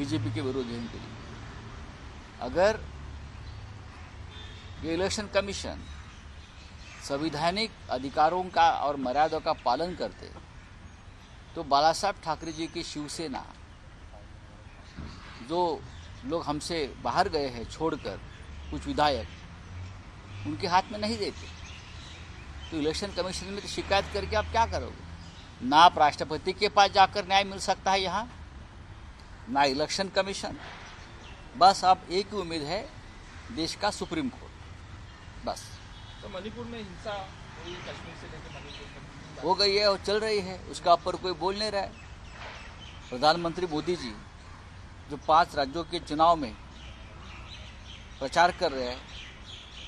BJP के विरोधी हैं इनके लिए। अगर ये इलेक्शन कमीशन संवैधानिक अधिकारों का और मर्यादा का पालन करते तो बाला साहब ठाकरे जी की शिवसेना, जो लोग हमसे बाहर गए हैं छोड़कर कुछ विधायक, उनके हाथ में नहीं देते। तो इलेक्शन कमीशन में तो शिकायत करके आप क्या करोगे? ना आप राष्ट्रपति के पास जाकर न्याय मिल सकता है यहाँ, ना इलेक्शन कमीशन। बस अब एक ही उम्मीद है, देश का सुप्रीम कोर्ट। बस। तो मणिपुर में हिंसा हुई, कश्मीर से लेकर मणिपुर तक हो गई है और चल रही है, उसका ऊपर कोई बोल नहीं रहा है। प्रधानमंत्री मोदी जी जो 5 राज्यों के चुनाव में प्रचार कर रहे हैं,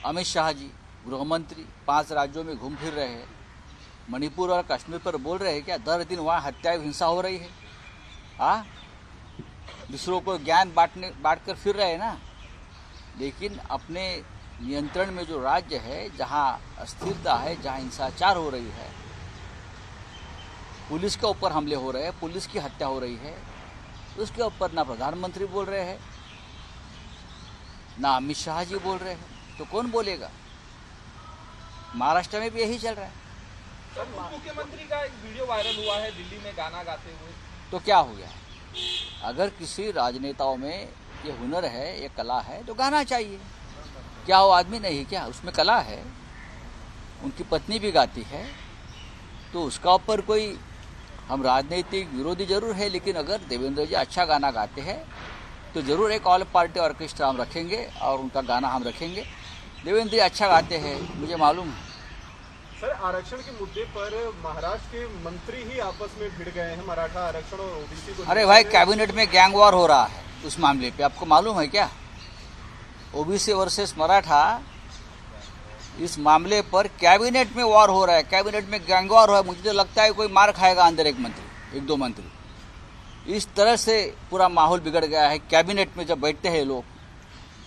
अमित शाह जी गृह मंत्री 5 राज्यों में घूम फिर रहे हैं, मणिपुर और कश्मीर पर बोल रहे हैं क्या? दर दिन वहाँ हत्या हिंसा हो रही है। हाँ, दूसरों को ज्ञान बांटकर फिर रहे हैं ना। लेकिन अपने नियंत्रण में जो राज्य है, जहाँ अस्थिरता है, जहाँ हिंसाचार हो रही है, पुलिस के ऊपर हमले हो रहे हैं, पुलिस की हत्या हो रही है, उसके ऊपर ना प्रधानमंत्री बोल रहे हैं, ना अमित शाह जी बोल रहे हैं, तो कौन बोलेगा? महाराष्ट्र में भी यही चल रहा है। सर, मुख्यमंत्री का एक वीडियो वायरल हुआ है दिल्ली में गाना गाते हुए। तो क्या हो गया? अगर किसी राजनेताओं में ये हुनर है, ये कला है, तो गाना चाहिए। क्या वो आदमी नहीं क्या? उसमें कला है, उनकी पत्नी भी गाती है, तो उसका ऊपर कोई, हम राजनीतिक विरोधी जरूर है, लेकिन अगर देवेंद्र जी अच्छा गाना गाते हैं तो जरूर एक ऑल पार्टी ऑर्केस्ट्रा हम रखेंगे और उनका गाना हम रखेंगे। देवेंद्र जी अच्छा गाते हैं, मुझे मालूम है। सर, आरक्षण के मुद्दे पर महाराष्ट्र के मंत्री ही आपस में भिड़ गए हैं, मराठा आरक्षण और ओबीसी को। अरे भाई, कैबिनेट में गैंग वॉर हो रहा है उस मामले पे, आपको मालूम है क्या? ओबीसी वर्सेस मराठा, इस मामले पर कैबिनेट में वॉर हो रहा है, कैबिनेट में गैंग वॉर हो रहा है। मुझे तो लगता है कोई मार खाएगा अंदर, एक दो मंत्री। इस तरह से पूरा माहौल बिगड़ गया है। कैबिनेट में जब बैठते हैं लोग,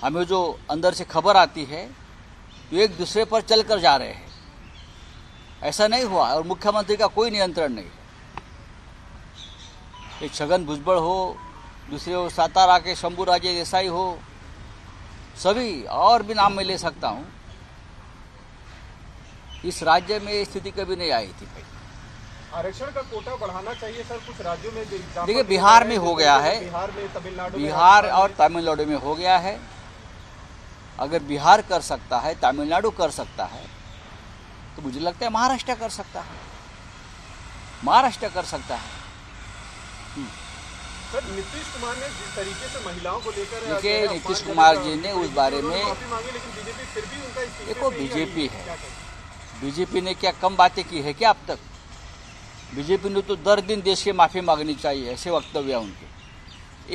हमें जो अंदर से खबर आती है तो एक दूसरे पर चल कर जा रहे हैं। ऐसा नहीं हुआ, और मुख्यमंत्री का कोई नियंत्रण नहीं है। एक छगन भुजबल हो, दूसरे हो सातारा के शंभू राजे देसाई हो, सभी और भी नाम मैं ले सकता हूँ। इस राज्य में स्थिति कभी नहीं आई थी। आरक्षण का कोटा बढ़ाना चाहिए सर, कुछ राज्यों में। देखिए, बिहार में हो गया है, बिहार में, तमिलनाडु, बिहार और तमिलनाडु में हो गया है। अगर बिहार कर सकता है, तमिलनाडु कर सकता है, तो मुझे लगता है महाराष्ट्र कर सकता है, महाराष्ट्र कर सकता है। सर, नीतीश कुमार ने जिस तरीके से महिलाओं को लेकर, देखिए, नीतीश कुमार जी ने उस बारे में, माफी मांगी, लेकिन बीजेपी फिर भी उनका इस्तीफे देखो पे ही बीजेपी क्या है, करें? बीजेपी ने क्या कम बातें की है क्या अब तक? बीजेपी ने तो दर दिन देश की माफ़ी मांगनी चाहिए, ऐसे वक्तव्य है उनके।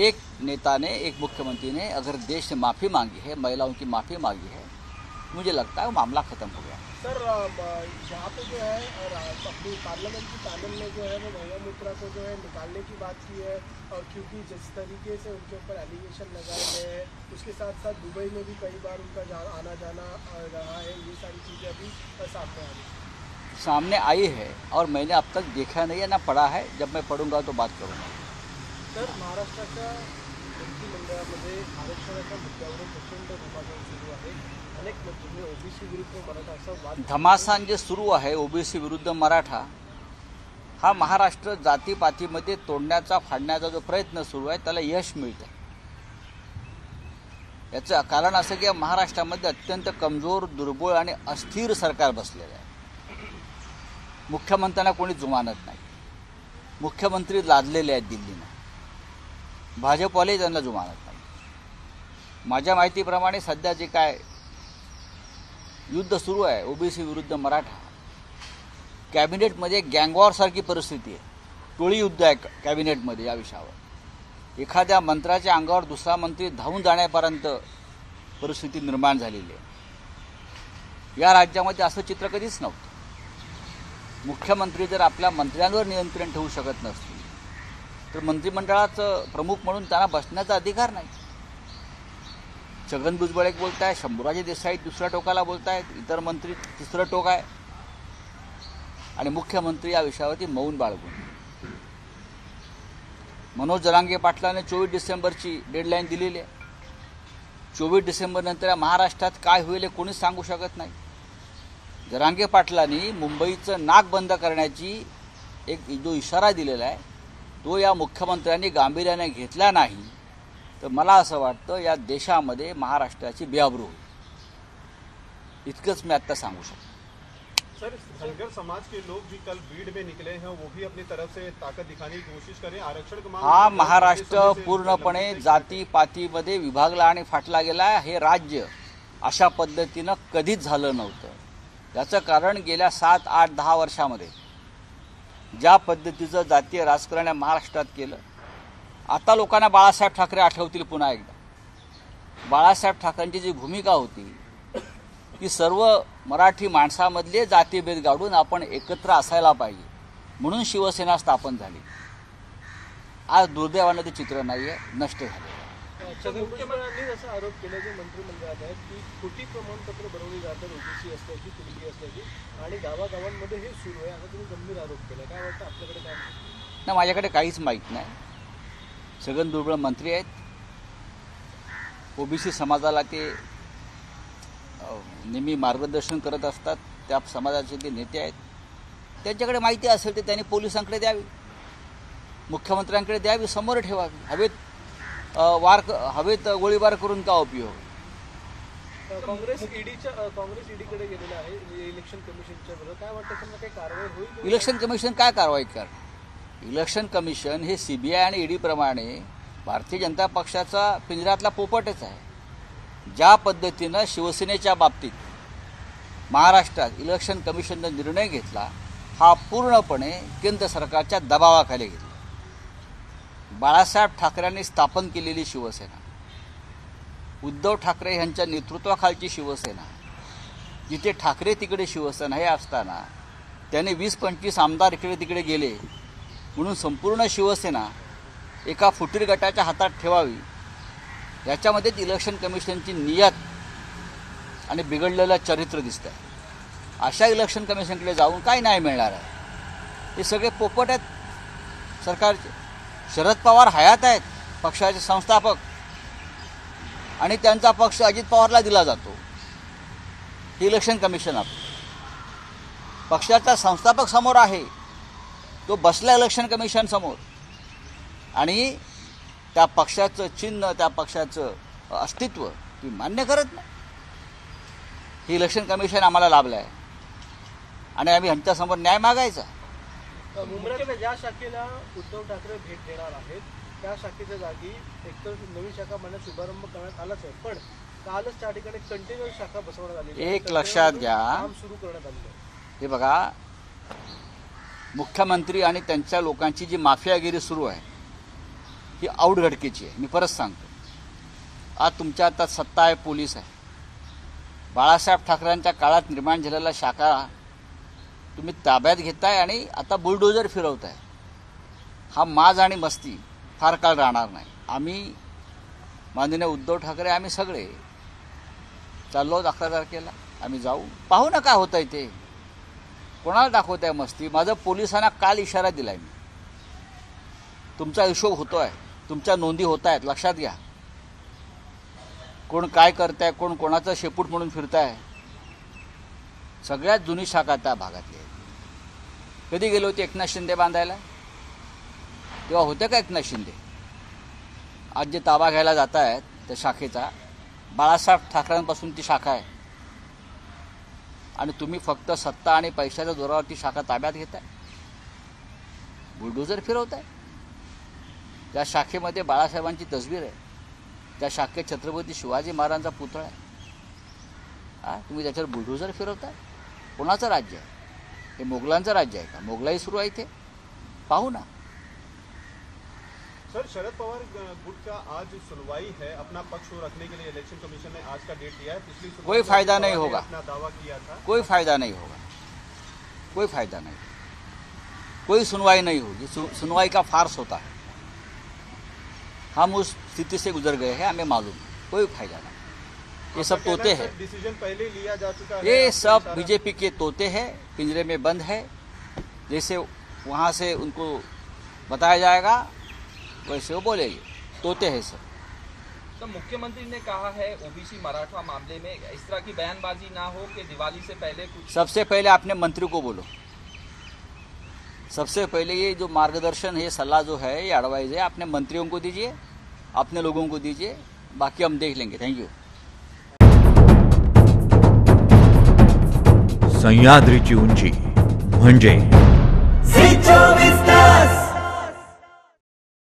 एक नेता ने, एक मुख्यमंत्री ने अगर देश ने माफ़ी मांगी है, महिलाओं की माफ़ी मांगी है, मुझे लगता है वो मामला ख़त्म हो गया। सर, यहाँ पे जो है अपनी पार्लियामेंट की पैनल ने जो है वो महिला मित्रा को जो है निकालने की बात की है, और क्योंकि जिस तरीके से उनके ऊपर एलिगेशन लगाए गए हैं, उसके साथ साथ दुबई में भी कई बार उनका आना जाना रहा है, ये सारी चीज़ें अभी सामने आई है और मैंने अब तक देखा नहीं है, ना पढ़ा है। जब मैं पढ़ूंगा तो बात करूंगा। सर, महाराष्ट्राच्या मंत्रिमंडळामध्ये आरक्षणाच्या मुद्द्यावर प्रचंड घमासान सुरू आहे. अनेक म्हणजे ओबीसी विरुद्ध मराठा असा वाद, घमासान जे सुरू आहे ओबीसी विरुद्ध मराठा, हा महाराष्ट्र जातीपातीमध्ये तोडण्याचा, फाडण्याचा जो प्रयत्न सुरू आहे त्याला यश मिळतं. याचं कारण असं की महाराष्ट्रामध्ये अत्यंत कमजोर, दुर्बळ आणि अस्थिर सरकार बसलेलं आहे. मुख्यमंत्र्यांना कोणी जुमानत नाही. मुख्यमंत्री लादलेले आहेत दिल्लीनं, भाजपवाले त्यांना जुमानत नाही. माझ्या माहितीप्रमाणे सध्या जे काय युद्ध सुरू आहे ओबीसी विरुद्ध मराठा, कॅबिनेटमध्ये गँगवॉरसारखी परिस्थिती आहे. टोळी युद्ध आहे कॅबिनेटमध्ये या विषयावर. एखाद्या मंत्र्याच्या अंगावर दुसरा मंत्री धावून जाण्यापर्यंत परिस्थिती निर्माण झालेली आहे. या राज्यामध्ये असं चित्र कधीच नव्हतं. मुख्यमंत्री जर आपल्या मंत्र्यांवर नियंत्रण ठेवू शकत नसतील तर मंत्रिमंडळाचं प्रमुख म्हणून त्यांना बसण्याचा अधिकार नाही. छगन भुजबळ एक बोलताय, शंभूराजे देसाई दुसऱ्या टोकाला बोलतायत, इतर मंत्री तिसरं टोक आहे, आणि मुख्यमंत्री या विषयावरती मौन बाळगून. मनोज जरांगे पाटलाने 24 डिसेंबरची डेडलाईन दिलेली आहे. 24 डिसेंबरनंतर या महाराष्ट्रात काय होईल हे कोणीच सांगू शकत नाही. जरांगे पाटलांनी मुंबईचं नाक बंद करण्याची एक जो इशारा दिलेला आहे तो या मुख्यमंत्र्यांनी गांभीर्याने घेतला नाही तर मला असं वाटतं या देशामध्ये महाराष्ट्राची बेआबरू होईल. इतकंच मी आत्ता सांगू शकतो. सर, धनगर समाज के लोग भी कल भीड़ में निकले हैं, वो भी अपनी तरफ से ताकत दिखाने की कोशिश करें. आरक्षण की मांग हा महाराष्ट्र पूर्णपणे जातीपातीमध्ये विभागला आणि फाटला गेला. हे राज्य अशा पद्धतीनं कधीच झालं नव्हतं. याचं कारण गेल्या 7, 8, 10 वर्षामध्ये ज्या पद्धतीचं जातीय राजकारण या महाराष्ट्रात केलं. आता लोकांना बाळासाहेब ठाकरे आठवतील पुन्हा एकदा. बाळासाहेब ठाकरेंची जी भूमिका होती की सर्व मराठी माणसामधले जातीभेद गाडून आपण एकत्र असायला पाहिजे म्हणून शिवसेना स्थापन झाली. आज दुर्दैवानं ते चित्र नाही आहे, नष्ट झाले. मुख्यमंत्र्यांनी असा आरोप केला जे मंत्रिमंडळात आहेत की खोटी प्रमाणपत्र बनवली जातात ओबीसी असल्याची, कुणबी असल्याची आणि गावागावांमध्ये हे सुरू आहे. आता तुम्ही गंभीर आरोप केला. काय वाटतं आपल्याकडे काय? नाही, माझ्याकडे काहीच माहीत नाही. छगन भुजबळ मंत्री आहेत. ओबीसी समाजाला ते नेहमी मार्गदर्शन करत असतात. त्या समाजाचे ते नेते आहेत. त्यांच्याकडे माहिती असेल तर त्यांनी पोलिसांकडे द्यावी, मुख्यमंत्र्यांकडे द्यावी, समोर ठेवावी. हवेत गोळीबार करून का उपयोग? काँग्रेस ईडीकडे गेलेला आहे इलेक्शन कमिशनच्या विरोधात. काय वाटतं त्यांना काही कारवाई होईल? इलेक्शन कमिशन काय कारवाई करणार? इलेक्शन कमिशन हे सीबीआय आणि ईडी प्रमाणे भारतीय जनता पक्षाचा पिंजऱ्यातला पोपटच आहे. ज्या पद्धतीनं शिवसेनेच्या बाबतीत महाराष्ट्रात इलेक्शन कमिशननं निर्णय घेतला हा पूर्णपणे केंद्र सरकारच्या दबावाखाली घेतला. बाळासाहेब ठाकरेंनी स्थापन केलेली शिवसेना, उद्धव ठाकरे यांच्या नेतृत्वाखालची शिवसेना, जिथे ठाकरे तिकडे शिवसेना हे असताना त्याने 20-25 आमदार इकडे तिकडे गेले म्हणून संपूर्ण शिवसेना एका फुटीर गटाच्या हातात ठेवावी याच्यामध्ये इलेक्शन कमिशनची नियत आणि बिघडलेलं चरित्र दिसतं आहे. अशा इलेक्शन कमिशनकडे जाऊन काय नाही मिळणार आहे. हे सगळे पोपट आहेत सरकारचे. शरद पवार हयात आहेत, पक्षाचे संस्थापक, आणि त्यांचा पक्ष अजित पवारला दिला जातो. हे इलेक्शन कमिशन आपलं पक्षाचा संस्थापक समोर आहे, तो बसला इलेक्शन कमिशन समोर आणि त्या पक्षाचं चिन्ह, त्या पक्षाचं अस्तित्व तुम्ही मान्य करत नाही. हे इलेक्शन कमिशन आम्हाला लाभलं आहे आणि आम्ही ह्यांच्यासमोर न्याय मागायचा. मुंबईच्या ज्या शाखेला उद्धव ठाकरे भेट देणार आहेत त्या शाखेच्या जागी एकतर नवीन शाखा बनण्यास शुभारंभ करण्यात आलाच आहे, पण कालच त्या ठिकाणी कंटेनर शाखा बसवण्यात आली. एक लक्षात घ्या, काम सुरू करण्यात आलेलं आहे. हे बघा, मुख्यमंत्री आणि त्यांच्या लोकांची जी माफियागिरी सुरू आहे ही औटघडकीची आहे. मी परत सांगतो, आज तुमच्या हातात सत्ता आहे, पोलीस आहे. बाळासाहेब ठाकरेंच्या काळात निर्माण झालेला शाखा तुम्ही ताब्यात घेताय आणि आता बुलडोजर फिरवताय. हा माज आणि मस्ती फार काळ राहणार नाही. आम्ही माननीय उद्धव ठाकरे आम्ही सगळे चाललो 11 तारखेला. आम्ही जाऊ, पाहू ना काय होत आहे ते. कोणाला दाखवत आहे मस्ती? माझं पोलिसांना काल इशारा दिला आहे मी. तुमचा हिशोब होतो आहे, तुमच्या नोंदी होत आहेत, लक्षात घ्या. कोण काय करत आहे, कोण कोणाचं शेपूट म्हणून फिरत आहे. सगळ्यात जुनी शाखा त्या भागातली आहे. कधी गेले होते एकनाथ शिंदे बांधायला? तेव्हा होते का एकनाथ शिंदे? आज जे ताबा घ्यायला जात आहेत त्या शाखेचा, बाळासाहेब ठाकरेंपासून ती शाखा आहे आणि तुम्ही फक्त सत्ता आणि पैशाच्या जोरावर ती शाखा ताब्यात घेताय, बुलडोजर फिरवताय. त्या शाखेमध्ये बाळासाहेबांची तसबीर आहे. त्या शाखेत छत्रपती शिवाजी महाराजांचा पुतळा आहे. तुम्ही त्याच्यावर बुलडोजर फिरवताय. कोणाचं राज्य आहे हे? मोगलांचं राज्य आहे का? मोगलाई सुरू आहे इथे, पाहू ना. सर, शरद पवार गुट का आज सुनवाई है, अपना पक्ष रखने के लिए इलेक्शन कमीशन ने आज का डेट दिया है. पिछली कोई फायदा नहीं होगा, अपना दावा किया था. कोई फायदा नहीं होगा, कोई फायदा नहीं, कोई सुनवाई नहीं होगी. सुनवाई का फार्स होता है. हम उस स्थिति से गुजर गए हैं, हमें मालूम. कोई फायदा नहीं. ये सब तोते हैं. डिसीजन पहले लिया जा चुका है. ये सब बीजेपी के तोते हैं, पिंजरे में बंद है. जैसे वहाँ से उनको बताया जाएगा वैसे वो बोलेंगे, तोते हैं सर। तो मुख्यमंत्री ने कहा है ओबीसी मराठा मामले में इस तरह की बयानबाजी ना हो कि दिवाली से पहले कुछ। सबसे पहले आपने मंत्री को बोलो, सबसे पहले ये जो मार्गदर्शन है, सलाह जो है, ये एडवाइस है, अपने मंत्रियों को दीजिए, अपने लोगों को दीजिए, बाकी हम देख लेंगे। Thank you. सह्याद्रीची उंची म्हणजे